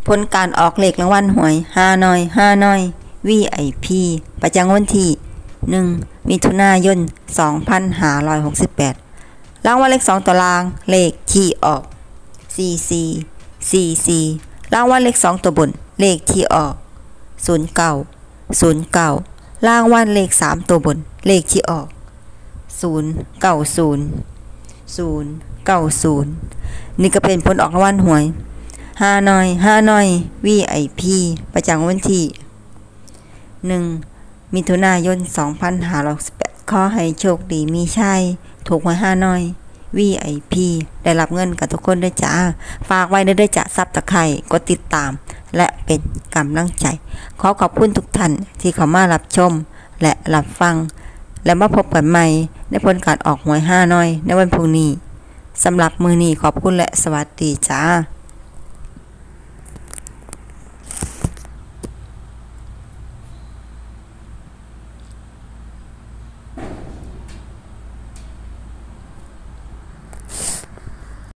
ผลการออกเลขรางวัลหวยฮานอย VIP ประจำวันที่1มิถุนายน2568รางวัลเลข2ตัวล่างเลขที่ออก44รางวัลเลข2ตัวบนเลขที่ออก09รางวัลเลข3ตัวบนเลขที่ออก090นี่ก็เป็นผลออกรางวัลหวยฮานอย VIP ประจำวันที่1มิถุนายน2568ขอให้โชคดีมีชัยถูกหวยฮานอย VIP ได้รับเงินกับทุกคนด้วยจ้าฝากไว้ด้วยจ้าซับตะไคร่กดติดตามและเป็นกำลังใจขอบคุณทุกท่านที่เข้ามารับชมและรับฟังและมาพบกันใหม่ในผลการออกหวยฮานอยในวันพรุ่งนี้สำหรับมื้อนี้ขอบคุณและสวัสดีจ้า